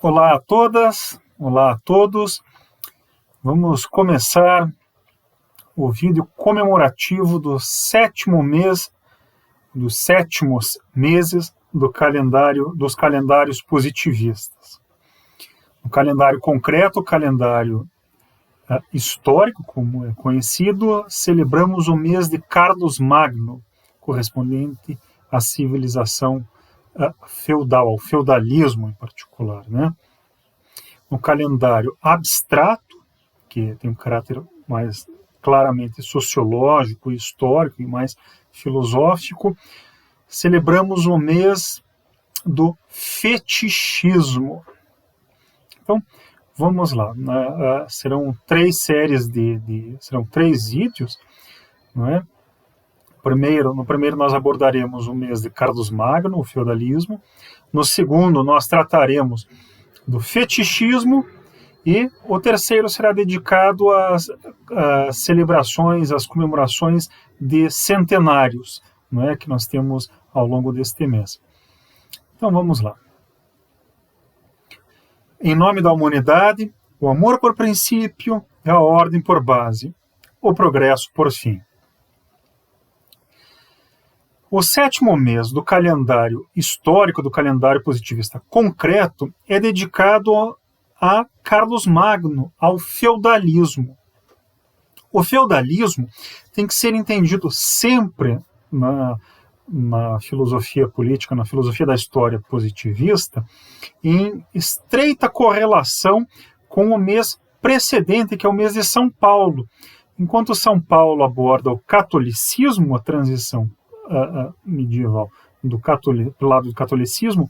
Olá a todas, olá a todos. Vamos começar o vídeo comemorativo do sétimo mês, dos sétimos meses dos calendários positivistas. O calendário concreto, o calendário histórico, como é conhecido, celebramos o mês de Carlos Magno, correspondente à civilização feudal, ao feudalismo em particular, né? No calendário abstrato, que tem um caráter mais claramente sociológico, histórico e mais filosófico, celebramos o mês do fetichismo. Então, vamos lá. Serão 3 séries serão 3 vídeos, não é? No primeiro nós abordaremos o mês de Carlos Magno, o feudalismo. No segundo nós trataremos do fetichismo, e o terceiro será dedicado às celebrações, às comemorações de centenários, não é, que nós temos ao longo deste mês. Então vamos lá. Em nome da humanidade, o amor por princípio, a ordem por base, o progresso por fim. O sétimo mês do calendário histórico, do calendário positivista concreto, é dedicado a Carlos Magno, ao feudalismo. O feudalismo tem que ser entendido sempre na filosofia política, na filosofia da história positivista, em estreita correlação com o mês precedente, que é o mês de São Paulo. Enquanto São Paulo aborda o catolicismo, a transição medieval do lado do catolicismo,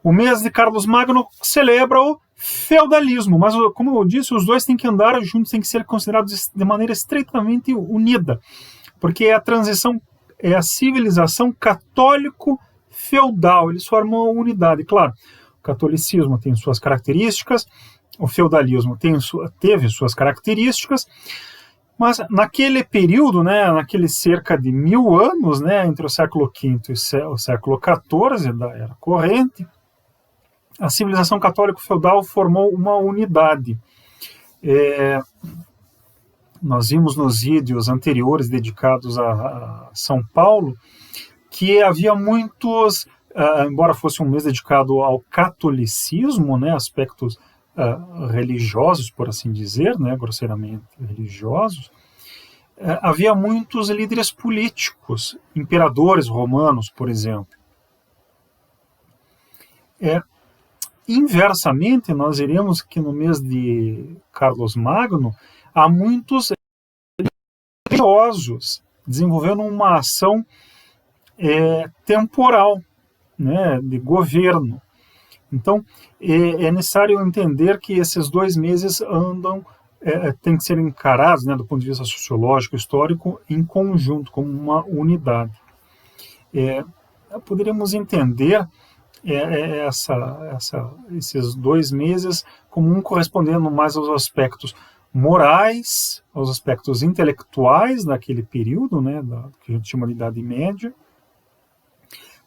o mês de Carlos Magno celebra o feudalismo, mas, como eu disse, os dois têm que andar juntos, têm que ser considerados de maneira estreitamente unida, porque é a transição, é a civilização católico-feudal, eles formam uma unidade. Claro, o catolicismo tem suas características, o feudalismo teve suas características, mas naquele período, né, naqueles cerca de 1000 anos, né, entre o século V e o século XIV da Era Corrente, a civilização católico-feudal formou uma unidade. Nós vimos nos vídeos anteriores dedicados a São Paulo que havia muitos, embora fosse um mês dedicado ao catolicismo, né, aspectos religiosos, por assim dizer, né, grosseiramente religiosos, havia muitos líderes políticos, imperadores romanos, por exemplo. Inversamente, nós veremos que no mês de Carlos Magno há muitos religiosos desenvolvendo uma ação temporal, né, de governo. Então, é necessário entender que esses 2 meses têm que ser encarados, né, do ponto de vista sociológico, histórico, em conjunto, como uma unidade. Poderíamos entender esses 2 meses como um correspondendo mais aos aspectos morais, aos aspectos intelectuais daquele período, né, que a gente chama de Idade Média,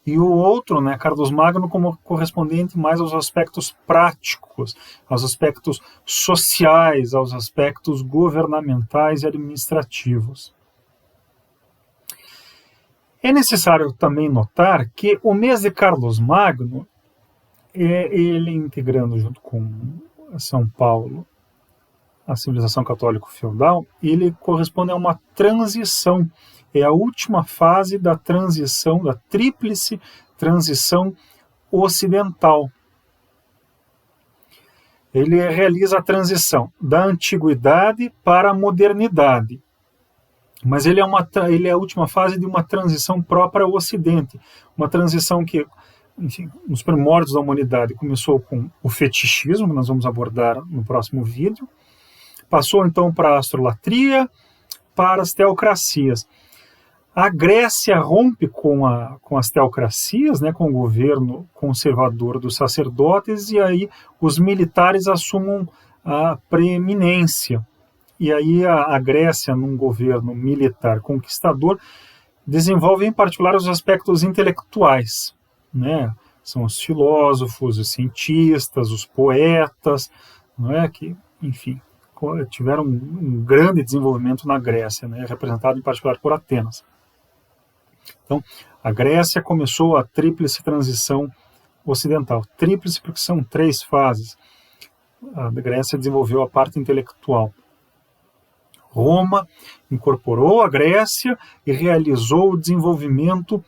e o outro, né, Carlos Magno, como correspondente mais aos aspectos práticos, aos aspectos sociais, aos aspectos governamentais e administrativos. É necessário também notar que o mês de Carlos Magno, ele integrando junto com São Paulo a civilização católico-feudal, ele corresponde a uma transição. É a última fase da transição, da tríplice transição ocidental. Ele realiza a transição da antiguidade para a modernidade. Mas ele é a última fase de uma transição própria ao Ocidente. Uma transição que, enfim, nos primórdios da humanidade começou com o fetichismo, que nós vamos abordar no próximo vídeo. Passou então para a astrolatria, para as teocracias. A Grécia rompe com as teocracias, né, com o governo conservador dos sacerdotes, e aí os militares assumem a preeminência. E aí a Grécia, num governo militar conquistador, desenvolve em particular os aspectos intelectuais, né? são os filósofos, os cientistas, os poetas, não é? Que, enfim, tiveram um grande desenvolvimento na Grécia, né? Representado em particular por Atenas. Então, a Grécia começou a tríplice transição ocidental. Tríplice porque são 3 fases. A Grécia desenvolveu a parte intelectual. Roma incorporou a Grécia e realizou o desenvolvimento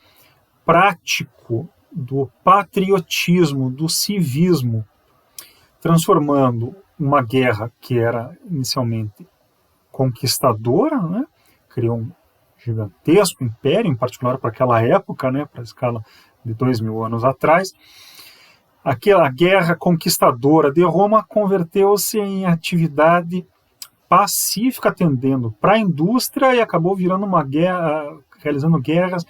prático do patriotismo, do civismo, transformando uma guerra que era inicialmente conquistadora, né? Criou um gigantesco império, em particular para aquela época, né? Para a escala de 2000 anos atrás. Aquela guerra conquistadora de Roma converteu-se em atividade pacífica, tendendo para a indústria, e acabou virando uma guerra, realizando guerras,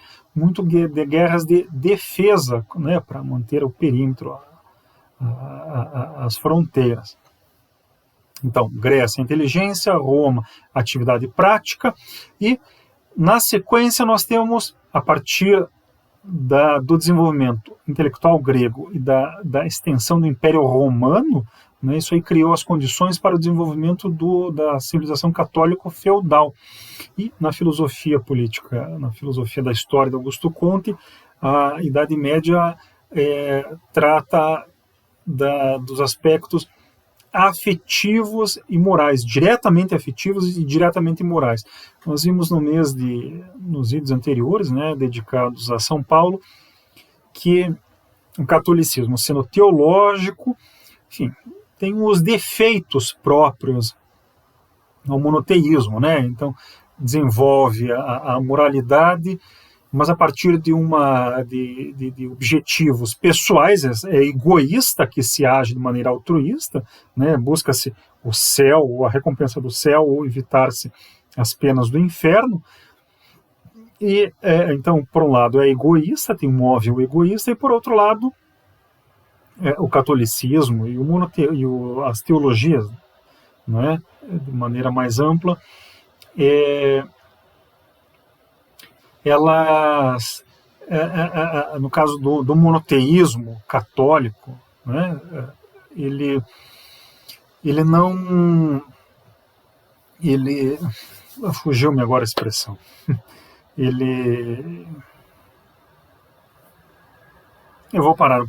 guerras de defesa, né, para manter o perímetro, as fronteiras. Então, Grécia, inteligência; Roma, atividade prática, e na sequência nós temos, a partir do desenvolvimento intelectual grego e da extensão do Império Romano, né, isso aí criou as condições para o desenvolvimento da civilização católico-feudal. E na filosofia política, na filosofia da história de Augusto Comte, a Idade Média trata dos aspectos afetivos e morais, diretamente afetivos e diretamente morais. Nós vimos nos vídeos anteriores, né, dedicados a São Paulo, que o catolicismo, sendo teológico, enfim, tem os defeitos próprios ao monoteísmo, né? Então desenvolve a moralidade, mas a partir de objetivos pessoais, é egoísta que se age de maneira altruísta, né? Busca-se o céu, a recompensa do céu, ou evitar-se as penas do inferno. E então, por um lado, é egoísta, tem um móvel egoísta, e por outro lado, o catolicismo e as teologias, né, de maneira mais ampla, elas, no caso do monoteísmo católico, né, ele não... fugiu-me agora a expressão. Eu vou parar um pouco.